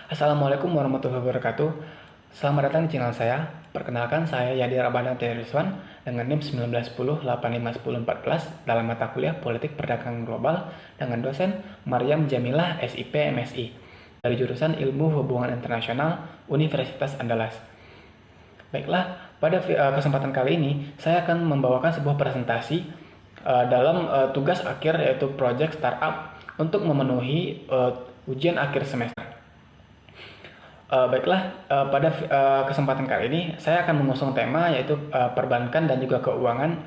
Assalamualaikum warahmatullahi wabarakatuh. Selamat datang di channel saya. Perkenalkan, saya Yadi Rabana Rizwan dengan NIM 1910851014 dalam mata kuliah Politik Perdagangan Global dengan dosen Maryam Jamilah SIP MSI dari jurusan Ilmu Hubungan Internasional Universitas Andalas. Baiklah, pada kesempatan kali ini saya akan membawakan sebuah presentasi dalam tugas akhir, yaitu Project Startup untuk memenuhi ujian akhir semester. Pada kesempatan kali ini saya akan mengusung tema yaitu perbankan dan juga keuangan,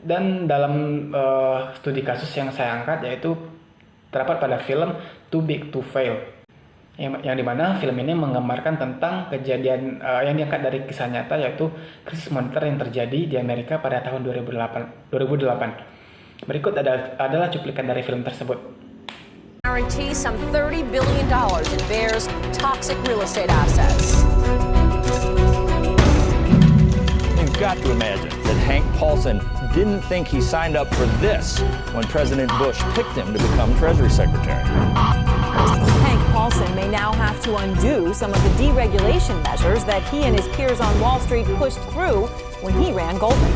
dan dalam studi kasus yang saya angkat yaitu terdapat pada film Too Big to Fail, yang dimana film ini menggambarkan tentang kejadian yang diangkat dari kisah nyata, yaitu krisis moneter yang terjadi di Amerika pada tahun 2008. Berikut adalah cuplikan dari film tersebut. Guarantee some $30 billion in Bear's toxic real estate assets. You've got to imagine that Hank Paulson didn't think he signed up for this when President Bush picked him to become Treasury Secretary. Hank Paulson may now have to undo some of the deregulation measures that he and his peers on Wall Street pushed through when he ran Goldman.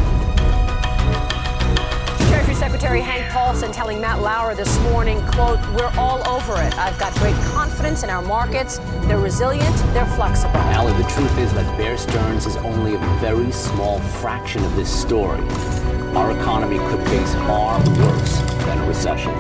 Treasury Secretary Hank Paulson telling Matt Lauer this morning, quote, "We're all over it. I've got great confidence in our markets. They're resilient, they're flexible." Allie, the truth is that Bear Stearns is only a very small fraction of this story. Our economy could face far worse than a recession.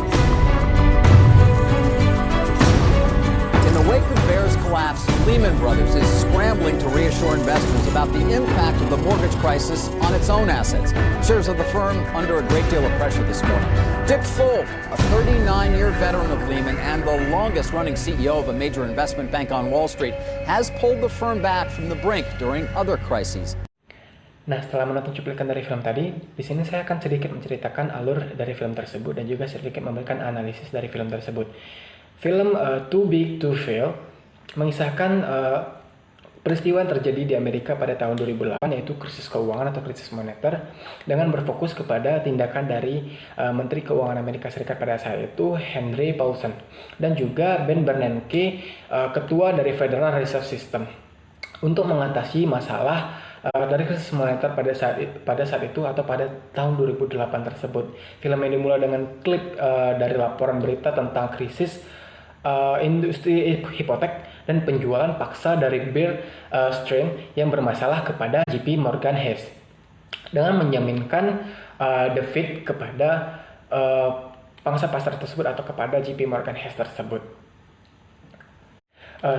In the wake of Bear's collapse, Lehman Brothers is scrambling to reassure investors about the impact of the mortgage crisis on its own assets. Shares of the firm under a great deal of pressure this morning. Dick Fuld, a 39-year veteran of Lehman and the longest-running CEO of a major investment bank on Wall Street, has pulled the firm back from the brink during other crises. Nah, setelah menonton cuplikan dari film tadi, di sini saya akan sedikit menceritakan alur dari film tersebut dan juga sedikit memberikan analisis dari film tersebut. Film Too Big to Fail mengisahkan peristiwa yang terjadi di Amerika pada tahun 2008, yaitu krisis keuangan atau krisis moneter, dengan berfokus kepada tindakan dari Menteri Keuangan Amerika Serikat pada saat itu, Henry Paulson, dan juga Ben Bernanke, ketua dari Federal Reserve System, untuk mengatasi masalah dari krisis moneter pada saat itu atau pada tahun 2008 tersebut. Film ini dimulai dengan klip dari laporan berita tentang krisis industri hipotek dan penjualan paksa dari Bear Stearns yang bermasalah kepada JP Morgan Chase, dengan menjaminkan defeat kepada pangsa pasar tersebut atau kepada JP Morgan Chase tersebut.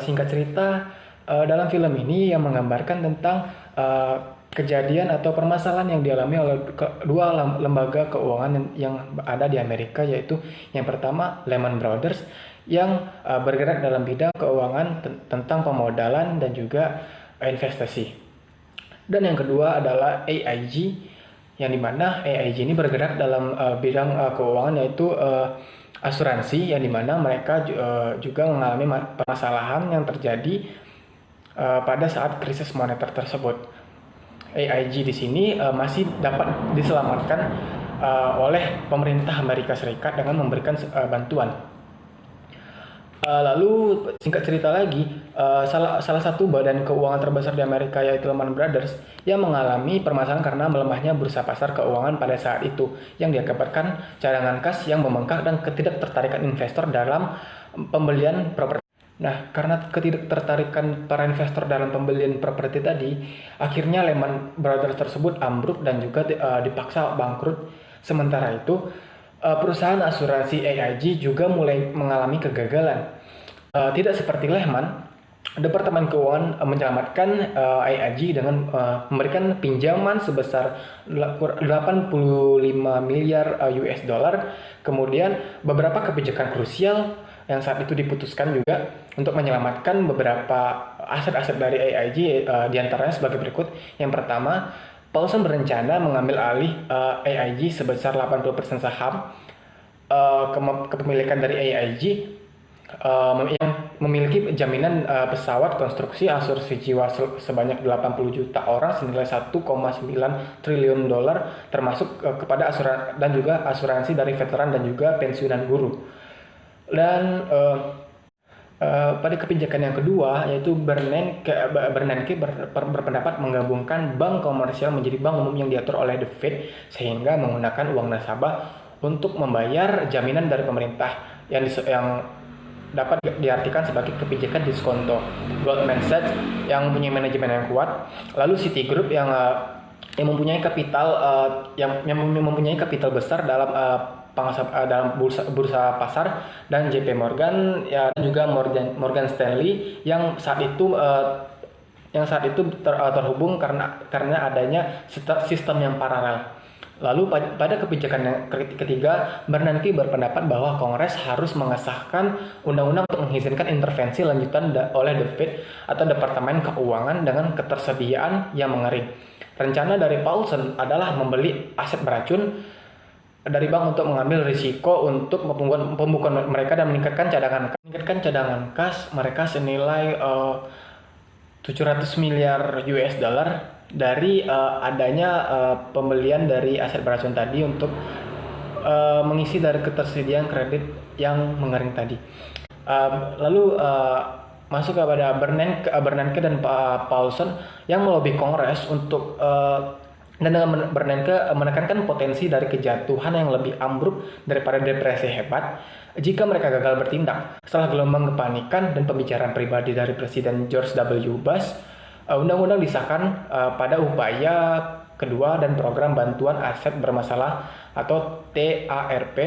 Singkat cerita, dalam film ini yang menggambarkan tentang kejadian atau permasalahan yang dialami oleh dua lembaga keuangan yang ada di Amerika, yaitu yang pertama Lehman Brothers yang bergerak dalam bidang keuangan tentang pemodalan dan juga investasi, dan yang kedua adalah AIG, yang dimana AIG ini bergerak dalam bidang keuangan, yaitu asuransi, yang dimana mereka juga mengalami permasalahan yang terjadi pada saat krisis moneter tersebut. AIG di sini masih dapat diselamatkan oleh pemerintah Amerika Serikat dengan memberikan bantuan. Lalu singkat cerita lagi, salah satu badan keuangan terbesar di Amerika, yaitu Lehman Brothers, yang mengalami permasalahan karena melemahnya bursa pasar keuangan pada saat itu, yang diakibatkan cadangan kas yang membengkak dan ketidaktertarikan investor dalam pembelian properti. Nah, karena ketidaktertarikan para investor dalam pembelian properti tadi, akhirnya Lehman Brothers tersebut ambruk dan juga dipaksa bangkrut. Sementara itu, perusahaan asuransi AIG juga mulai mengalami kegagalan. Tidak seperti Lehman, Departemen Keuangan menyelamatkan AIG dengan memberikan pinjaman sebesar 85 miliar US dollar. Kemudian beberapa kebijakan krusial yang saat itu diputuskan juga untuk menyelamatkan beberapa aset-aset dari AIG, diantaranya sebagai berikut. Yang pertama, Paulson berencana mengambil alih AIG sebesar 80% saham kepemilikan dari AIG yang memiliki jaminan pesawat konstruksi asuransi jiwa sebanyak 80 juta orang senilai 1,9 triliun dolar, termasuk kepada dan juga asuransi dari veteran dan juga pensiunan guru. Dan Pada kebijakan yang kedua, yaitu Bernanke berpendapat menggabungkan bank komersial menjadi bank umum yang diatur oleh The Fed, sehingga menggunakan uang nasabah untuk membayar jaminan dari pemerintah yang dapat diartikan sebagai kebijakan diskonto. Goldman Sachs yang mempunyai manajemen yang kuat, lalu Citigroup yang mempunyai kapital mempunyai kapital besar dalam bursa pasar, dan JP Morgan ya juga Morgan Stanley yang saat itu terhubung karena adanya sistem yang paralel. Lalu pada kebijakan yang ketiga, Bernanke berpendapat bahwa Kongres harus mengesahkan undang-undang untuk mengizinkan intervensi lanjutan oleh The Fed atau Departemen Keuangan dengan ketersediaan yang mengering. Rencana dari Paulson adalah membeli aset beracun dari bank untuk mengambil risiko untuk pembukuan mereka dan meningkatkan cadangan kas mereka senilai 700 miliar US dollar dari adanya pembelian dari aset beracun tadi untuk mengisi dari ketersediaan kredit yang mengering tadi. Lalu masuk kepada Bernanke dan Paulson yang melobi Kongres untuk dan dengan Bernanke menekankan potensi dari kejatuhan yang lebih ambruk daripada depresi hebat jika mereka gagal bertindak. Setelah gelombang kepanikan dan pembicaraan pribadi dari Presiden George W. Bush, undang-undang disahkan pada upaya kedua dan program bantuan aset bermasalah atau TARP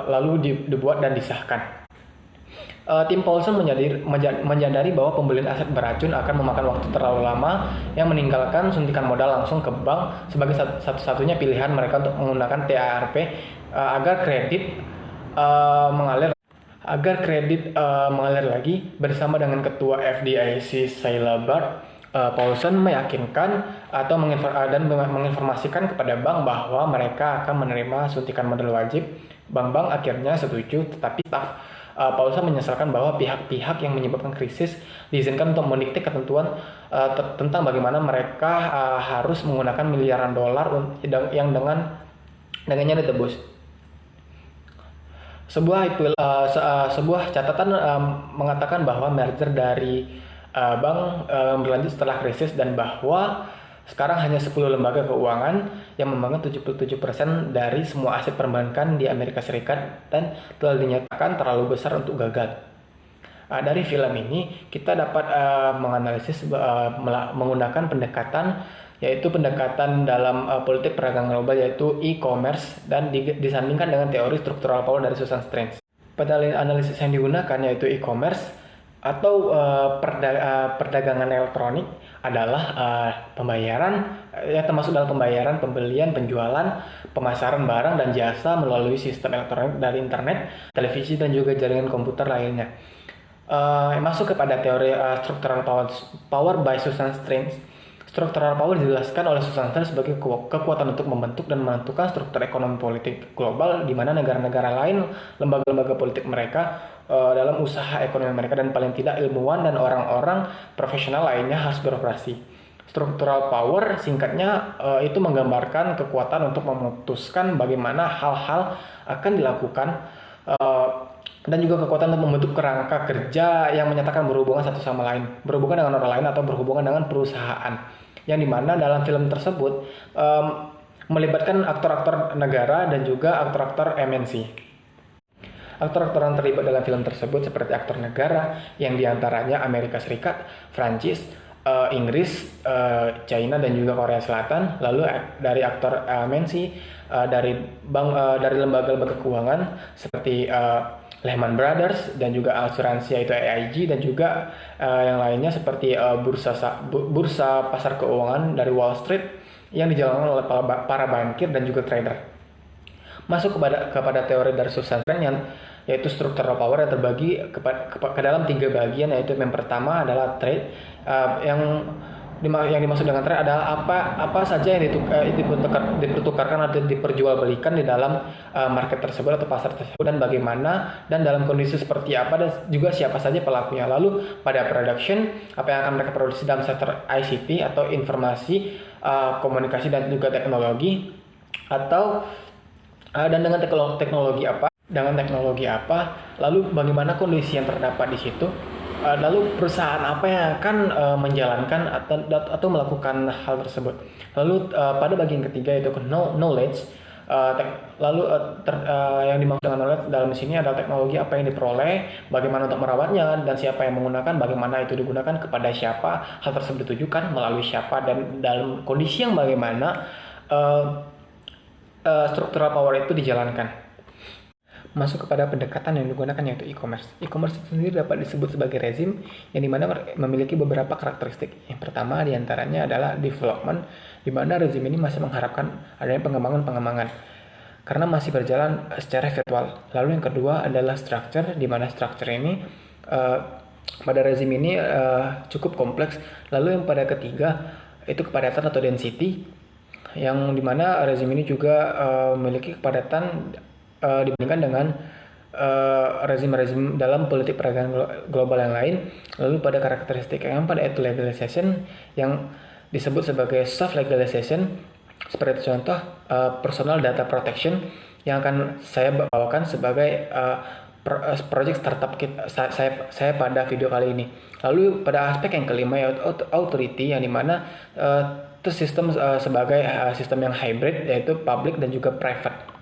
lalu dibuat dan disahkan. Tim Paulson menyadari bahwa pembelian aset beracun akan memakan waktu terlalu lama yang meninggalkan suntikan modal langsung ke bank sebagai satu-satunya pilihan mereka untuk menggunakan TARP agar kredit mengalir lagi. Bersama dengan Ketua FDIC Sheila Bart, Paulson meyakinkan atau menginformasikan kepada bank bahwa mereka akan menerima suntikan modal wajib. Bank-bank akhirnya setuju, tetapi staf Paulson menyesalkan bahwa pihak-pihak yang menyebabkan krisis diizinkan untuk mendikte ketentuan tentang bagaimana mereka harus menggunakan miliaran dolar yang dengannya ditebus. Sebuah catatan mengatakan bahwa merger dari bank berlanjut setelah krisis dan bahwa sekarang hanya 10 lembaga keuangan yang memegang 77% dari semua aset perbankan di Amerika Serikat dan telah dinyatakan terlalu besar untuk gagal. Dari film ini kita dapat menganalisis menggunakan pendekatan dalam politik perdagangan global, yaitu e-commerce, dan disandingkan dengan teori struktural power dari Susan Strange. Pada analisis yang digunakan yaitu e-commerce atau perdagangan elektronik adalah pembayaran termasuk dalam pembayaran, pembelian, penjualan, pemasaran barang dan jasa melalui sistem elektronik dari internet, televisi dan juga jaringan komputer lainnya. Masuk kepada teori structural power by Susan Strange. Structural power dijelaskan oleh Susan Strange sebagai kekuatan untuk membentuk dan menentukan struktur ekonomi politik global di mana negara-negara lain, lembaga-lembaga politik mereka dalam usaha ekonomi mereka, dan paling tidak ilmuwan dan orang-orang profesional lainnya harus beroperasi. Structural power singkatnya itu menggambarkan kekuatan untuk memutuskan bagaimana hal-hal akan dilakukan dan juga kekuatan untuk membentuk kerangka kerja yang menyatakan berhubungan satu sama lain, berhubungan dengan orang lain atau berhubungan dengan perusahaan. Yang dimana dalam film tersebut melibatkan aktor-aktor negara dan juga aktor-aktor MNC. Aktor-aktor yang terlibat dalam film tersebut seperti aktor negara yang diantaranya Amerika Serikat, Prancis, Inggris, China dan juga Korea Selatan. Lalu dari aktor MNC dari lembaga-lembaga keuangan seperti Lehman Brothers dan juga asuransi yaitu AIG, dan juga yang lainnya seperti bursa pasar keuangan dari Wall Street yang dijalankan oleh para bankir dan juga trader. Masuk kepada teori dari Susan Strange yaitu structural power yang terbagi ke dalam 3 bagian, yaitu yang pertama adalah trade. Yang dimaksud dengan trade adalah apa saja yang dipertukarkan atau diperjualbelikan di dalam market tersebut atau pasar tersebut, dan bagaimana dan dalam kondisi seperti apa, dan juga siapa saja pelakunya. Lalu pada production, apa yang akan mereka produksi dalam sektor ICT atau informasi, komunikasi dan juga teknologi, atau dan dengan teknologi apa dengan teknologi apa, lalu bagaimana kondisi yang terdapat di situ, lalu perusahaan apa yang akan menjalankan atau melakukan hal tersebut. Lalu pada bagian ketiga yaitu knowledge. Yang dimaksud dengan knowledge dalam sini adalah teknologi apa yang diperoleh, bagaimana untuk merawatnya, dan siapa yang menggunakan, bagaimana itu digunakan, kepada siapa hal tersebut ditujukan, melalui siapa, dan dalam kondisi yang bagaimana structural power itu dijalankan. Masuk kepada pendekatan yang digunakan yaitu e-commerce. E-commerce sendiri dapat disebut sebagai rezim yang dimana memiliki beberapa karakteristik. Yang pertama diantaranya adalah development, di mana rezim ini masih mengharapkan adanya pengembangan karena masih berjalan secara virtual. Lalu yang kedua adalah structure, di mana structure ini pada rezim ini cukup kompleks. Lalu yang pada ketiga itu kepadatan atau density, yang dimana rezim ini juga memiliki kepadatan dibandingkan dengan rezim-rezim dalam politik perdagangan global yang lain. Lalu pada karakteristik yang pada itu legalization yang disebut sebagai soft legalization, seperti contoh personal data protection yang akan saya bawakan sebagai project startup saya pada video kali ini. Lalu pada aspek yang kelima yaitu authority, yang dimana itu sistem sebagai sistem yang hybrid, yaitu public dan juga private.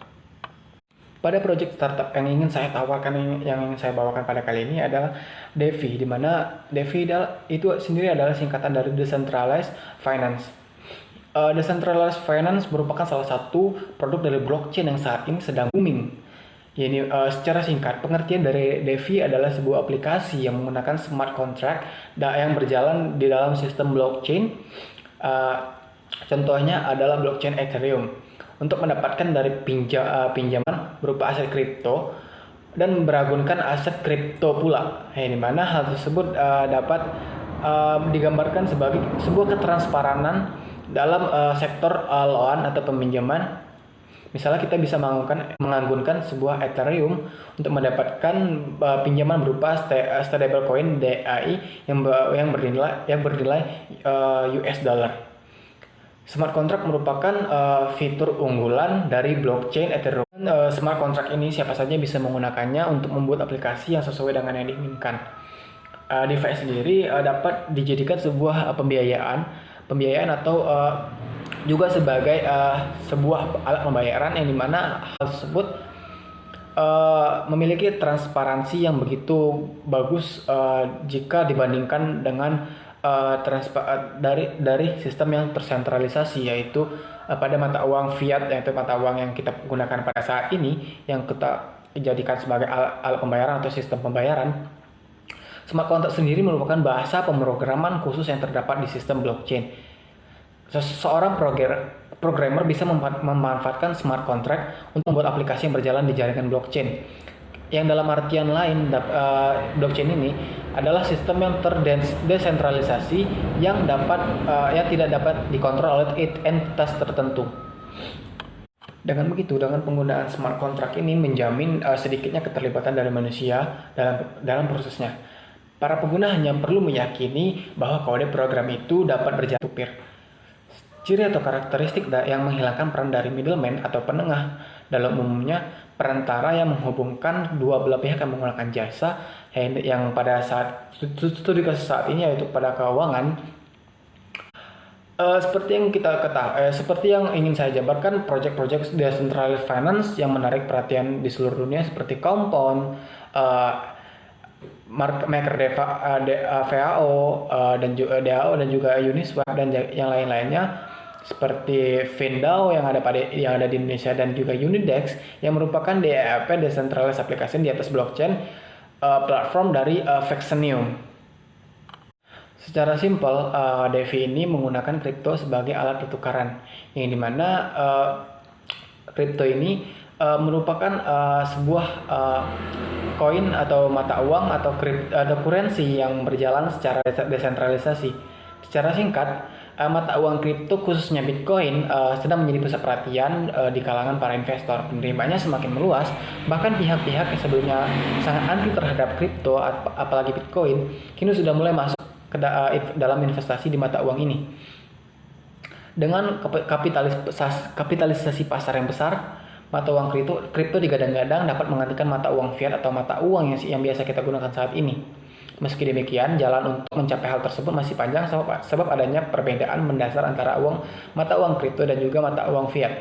Pada project startup yang ingin saya tawarkan, yang ingin saya bawakan pada kali ini adalah DeFi, di mana DeFi itu sendiri adalah singkatan dari Decentralized Finance. Decentralized Finance merupakan salah satu produk dari blockchain yang saat ini sedang booming. Jadi secara singkat, pengertian dari DeFi adalah sebuah aplikasi yang menggunakan smart contract yang berjalan di dalam sistem blockchain. Contohnya adalah blockchain Ethereum. Untuk mendapatkan dari pinjaman berupa aset kripto dan beragunkan aset kripto pula, di mana hal tersebut dapat digambarkan sebagai sebuah ketransparanan dalam sektor loan atau peminjaman. Misalnya kita bisa mengagunkan sebuah Ethereum untuk mendapatkan pinjaman berupa stablecoin DAI yang bernilai US dollar. Smart contract merupakan fitur unggulan dari blockchain Ethereum. Smart contract ini siapa saja bisa menggunakannya untuk membuat aplikasi yang sesuai dengan yang diinginkan. DeFi sendiri dapat dijadikan sebuah pembiayaan atau juga sebagai sebuah alat pembayaran yang dimana hal tersebut memiliki transparansi yang begitu bagus jika dibandingkan dengan dari sistem yang tersentralisasi, yaitu pada mata uang fiat, yaitu mata uang yang kita gunakan pada saat ini yang kita jadikan sebagai alat pembayaran atau sistem pembayaran. Smart contract sendiri merupakan bahasa pemrograman khusus yang terdapat di sistem blockchain. Seorang programmer bisa memanfaatkan smart contract untuk membuat aplikasi yang berjalan di jaringan blockchain. Yang dalam artian lain, blockchain ini adalah sistem yang terdesentralisasi yang tidak dapat dikontrol oleh entitas tertentu. Dengan begitu, dengan penggunaan smart contract ini menjamin sedikitnya keterlibatan dari manusia dalam prosesnya. Para pengguna hanya perlu meyakini bahwa kode program itu dapat berjalan peer-to-peer. Ciri atau karakteristik yang menghilangkan peran dari middleman atau penengah, dalam umumnya perantara yang menghubungkan dua belah pihak yang menggunakan jasa yang pada saat studi kasus saat ini yaitu pada keuangan. Seperti yang ingin saya jabarkan, project-project decentralized finance yang menarik perhatian di seluruh dunia seperti Compound, MakerDAO dan juga Uniswap dan yang lain-lainnya, seperti FinDAO yang ada di Indonesia, dan juga Unidex yang merupakan DApp, Decentralized Application di atas blockchain, platform dari Vexenium. Secara simpel, DeFi ini menggunakan kripto sebagai alat pertukaran, yang dimana kripto ini merupakan sebuah koin atau mata uang atau currency yang berjalan secara desentralisasi. Secara singkat, mata uang kripto khususnya Bitcoin sedang menjadi pusat perhatian di kalangan para investor. Penerimanya semakin meluas, bahkan pihak-pihak yang sebelumnya sangat anti terhadap kripto, apalagi Bitcoin, kini sudah mulai masuk ke dalam investasi di mata uang ini. Dengan kapitalisasi pasar yang besar, Mata uang kripto digadang-gadang dapat menggantikan mata uang fiat atau mata uang yang biasa kita gunakan saat ini. Meski demikian, jalan untuk mencapai hal tersebut masih panjang sebab adanya perbedaan mendasar antara mata uang kripto dan juga mata uang fiat.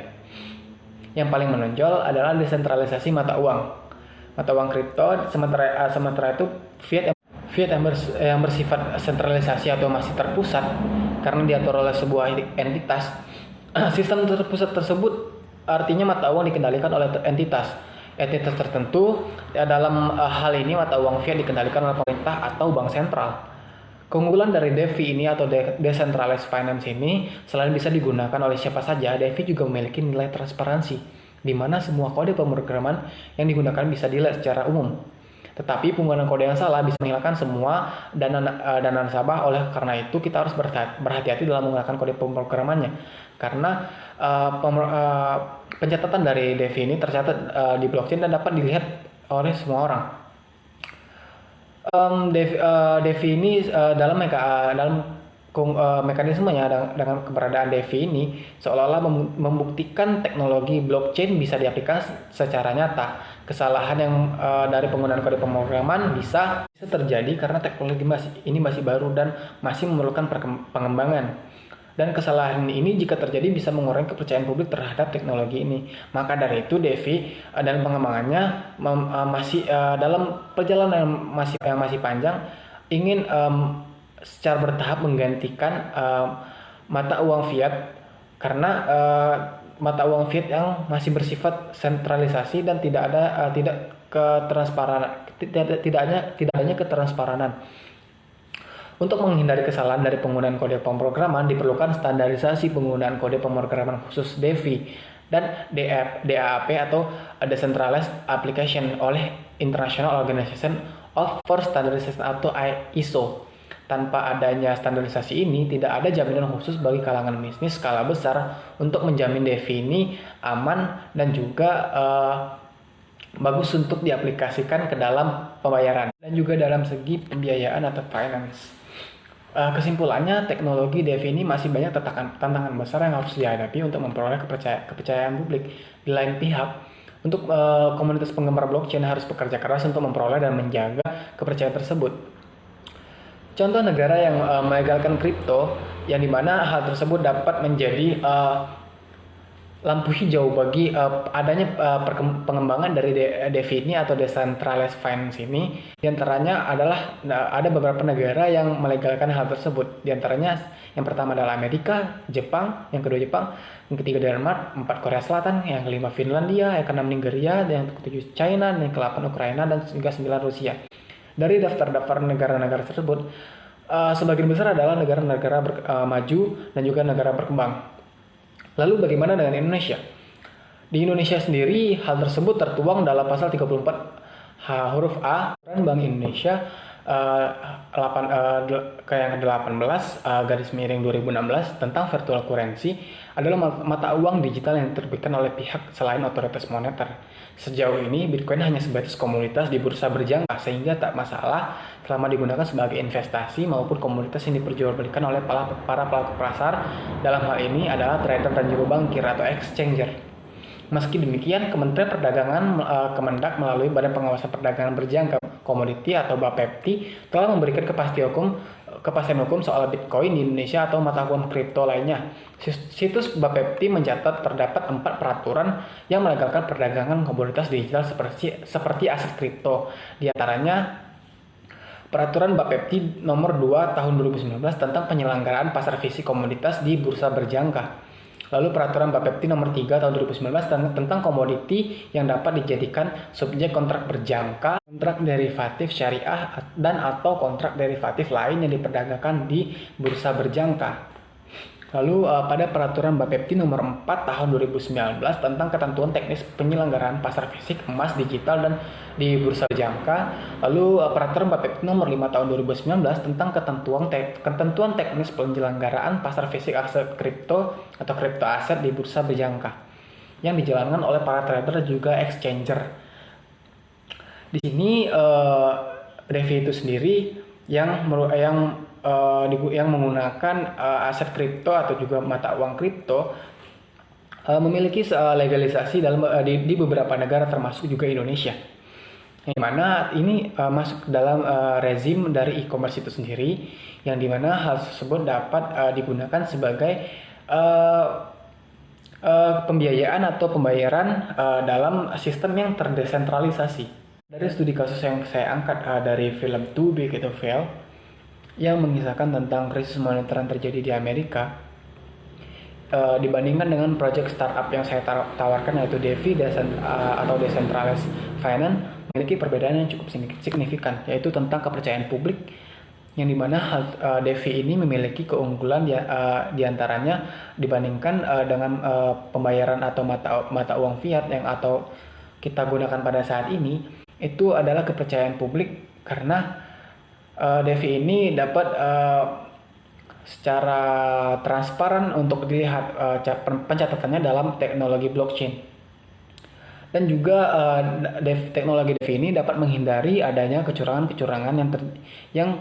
Yang paling menonjol adalah desentralisasi mata uang. Mata uang kripto sementara itu fiat yang bersifat sentralisasi atau masih terpusat karena diatur oleh sebuah entitas. Sistem terpusat tersebut artinya mata uang dikendalikan oleh entitas tertentu. Dalam hal ini mata uang fiat dikendalikan oleh pemerintah atau bank sentral. Keunggulan dari DeFi ini atau Decentralized Finance ini, selain bisa digunakan oleh siapa saja, DeFi juga memiliki nilai transparansi, di mana semua kode pemrograman yang digunakan bisa dilihat secara umum. Tetapi penggunaan kode yang salah bisa menghilangkan semua dana nasabah. Oleh karena itu kita harus berhati-hati dalam menggunakan kode pemrogramannya, karena pencatatan dari DeFi ini tercatat di blockchain dan dapat dilihat oleh semua orang. DeFi ini dalam mekanismenya dengan keberadaan DeFi ini seolah-olah membuktikan teknologi blockchain bisa diaplikasikan secara nyata. Kesalahan yang dari penggunaan kode pemrograman bisa terjadi karena teknologi ini masih baru dan masih memerlukan pengembangan. Dan kesalahan ini jika terjadi bisa mengurangi kepercayaan publik terhadap teknologi ini. Maka dari itu DeFi dan pengembangannya masih dalam perjalanan yang masih panjang, ingin secara bertahap menggantikan mata uang fiat, karena mata uang fiat yang masih bersifat sentralisasi dan tidak adanya ketransparanan. Untuk menghindari kesalahan dari penggunaan kode pemrograman, diperlukan standarisasi penggunaan kode pemrograman khusus DeFi dan DApp atau Decentralized Application oleh International Organization for Standardization atau ISO. Tanpa adanya standarisasi ini, tidak ada jaminan khusus bagi kalangan bisnis skala besar untuk menjamin DeFi ini aman dan juga bagus untuk diaplikasikan ke dalam pembayaran dan juga dalam segi pembiayaan atau finance. Kesimpulannya, teknologi DeFi ini masih banyak tantangan besar yang harus dihadapi untuk memperoleh kepercayaan publik. Di lain pihak, untuk komunitas penggemar blockchain harus bekerja keras untuk memperoleh dan menjaga kepercayaan tersebut. Contoh negara yang melegalkan kripto, yang dimana hal tersebut dapat menjadi lampu hijau bagi adanya pengembangan dari DeFi ini atau Decentralized Finance ini. Di antaranya adalah ada beberapa negara yang melegalkan hal tersebut. Di antaranya yang pertama adalah Amerika, Jepang, yang kedua Jepang, yang ketiga Denmark, 4 Korea Selatan, yang kelima Finlandia, yang keenam Nigeria, yang ketujuh China, yang ke-8 Ukraina, dan juga 9 Rusia. Dari daftar negara-negara tersebut, sebagian besar adalah negara-negara maju dan juga negara berkembang. Lalu bagaimana dengan Indonesia? Di Indonesia sendiri, hal tersebut tertuang dalam pasal 34 huruf A Bank Indonesia yang 18 garis miring 2016 tentang virtual currency adalah mata uang digital yang diterbitkan oleh pihak selain otoritas moneter. Sejauh ini, Bitcoin hanya sebatas komunitas di bursa berjangka, sehingga tak masalah selama digunakan sebagai investasi maupun komoditas yang diperjualbelikan oleh para pelaku pasar. Dalam hal ini adalah trader dan juru bankir atau exchanger. Meski demikian, Kementerian Perdagangan Kemendak melalui Badan Pengawasan Perdagangan Berjangka Komoditi atau BAPEPTI telah memberikan kepastian hukum soal Bitcoin di Indonesia atau mata uang kripto lainnya. Situs BAPEPTI mencatat terdapat 4 peraturan yang melegalkan perdagangan komoditas digital seperti aset kripto. Di antaranya Peraturan BAPEPTI nomor 2 tahun 2019 tentang penyelenggaraan pasar fisik komoditas di bursa berjangka. Lalu Peraturan BAPEPTI nomor 3 tahun 2019 tentang komoditi yang dapat dijadikan subjek kontrak berjangka, kontrak derivatif syariah, dan atau kontrak derivatif lain yang diperdagangkan di bursa berjangka. Lalu pada Peraturan BAPEPTI nomor 4 tahun 2019 tentang ketentuan teknis penyelenggaraan pasar fisik emas digital dan di bursa berjangka. Lalu Peraturan BAPEPTI nomor 5 tahun 2019 tentang ketentuan teknis penyelenggaraan pasar fisik aset kripto atau kripto aset di bursa berjangka yang dijalankan oleh para trader dan juga exchanger. Di sini DeFi itu sendiri yang menggunakan aset kripto atau juga mata uang kripto memiliki legalisasi di beberapa negara termasuk juga Indonesia. Yang dimana ini masuk dalam rezim dari e-commerce itu sendiri, yang dimana hal tersebut dapat digunakan sebagai pembiayaan atau pembayaran dalam sistem yang terdesentralisasi. Dari studi kasus yang saya angkat dari film Too Big to Fail yang mengisahkan tentang krisis moneter yang terjadi di Amerika, dibandingkan dengan project startup yang saya tawarkan yaitu DeFi atau Decentralized Finance, memiliki perbedaan yang cukup signifikan, yaitu tentang kepercayaan publik, yang dimana DeFi ini memiliki keunggulan diantaranya dibandingkan dengan pembayaran atau mata uang fiat yang atau kita gunakan pada saat ini, itu adalah kepercayaan publik, karena DeFi ini dapat secara transparan untuk dilihat pencatatannya dalam teknologi blockchain. Dan juga teknologi DeFi ini dapat menghindari adanya kecurangan-kecurangan yang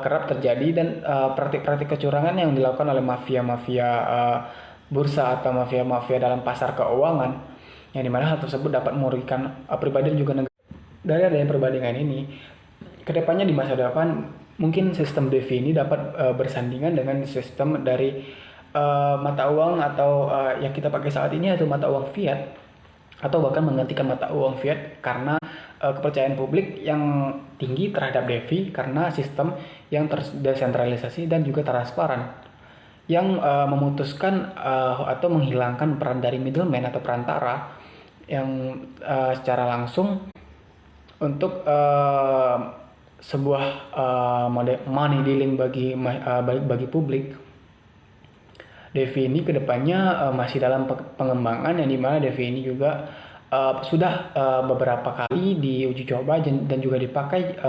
kerap terjadi, dan praktik-praktik kecurangan yang dilakukan oleh mafia-mafia bursa atau mafia-mafia dalam pasar keuangan, yang dimana hal tersebut dapat merugikan pribadi dan juga negara. Dari adanya perbandingan ini, kedepannya di masa depan mungkin sistem DeFi ini dapat bersandingan dengan sistem dari mata uang atau yang kita pakai saat ini, atau mata uang fiat, atau bahkan menggantikan mata uang fiat, karena kepercayaan publik yang tinggi terhadap DeFi karena sistem yang terdesentralisasi dan juga transparan, yang memutuskan atau menghilangkan peran dari middleman atau perantara yang secara langsung untuk sebuah money dealing bagi publik. DeFi ini kedepannya masih dalam pengembangan, yang dimana DeFi ini juga sudah beberapa kali diuji coba dan juga dipakai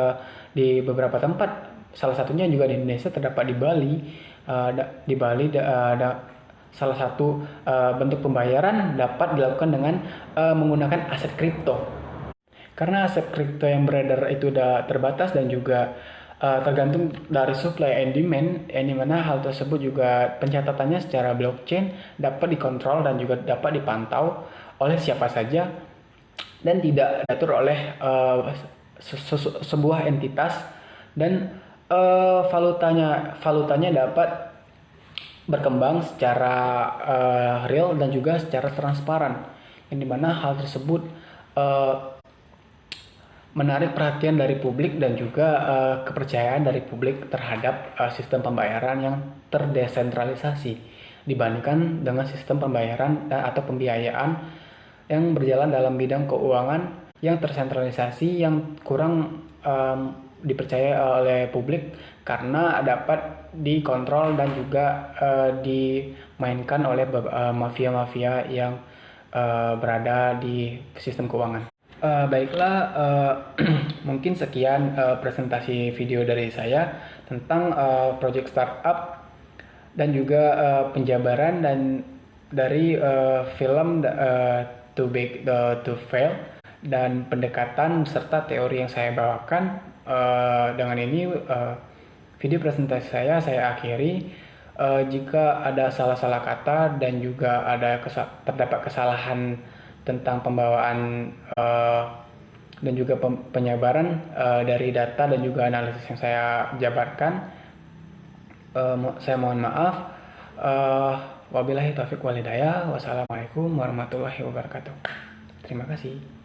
di beberapa tempat. Salah satunya juga di Indonesia, terdapat di Bali. Salah satu bentuk pembayaran dapat dilakukan dengan menggunakan aset kripto. Karena aset kripto yang beredar itu sudah terbatas dan juga tergantung dari supply and demand, yang dimana hal tersebut juga pencatatannya secara blockchain dapat dikontrol dan juga dapat dipantau oleh siapa saja, dan tidak diatur oleh sebuah entitas, dan valutanya dapat berkembang secara real dan juga secara transparan, yang dimana hal tersebut menarik perhatian dari publik dan juga kepercayaan dari publik terhadap sistem pembayaran yang terdesentralisasi dibandingkan dengan sistem pembayaran atau pembiayaan yang berjalan dalam bidang keuangan yang tersentralisasi, yang kurang dipercaya oleh publik karena dapat dikontrol dan juga dimainkan oleh mafia-mafia yang berada di sistem keuangan. Baiklah, mungkin sekian presentasi video dari saya tentang project startup dan juga penjabaran dan dari film Too Big to Fail, dan pendekatan serta teori yang saya bawakan. Dengan ini video presentasi saya akhiri. Jika ada salah-salah kata dan juga terdapat kesalahan tentang pembawaan dan juga penyabaran dari data dan juga analisis yang saya jabarkan, saya mohon maaf. Wabillahi taufiq wal hidayah. Wassalamualaikum warahmatullahi wabarakatuh. Terima kasih.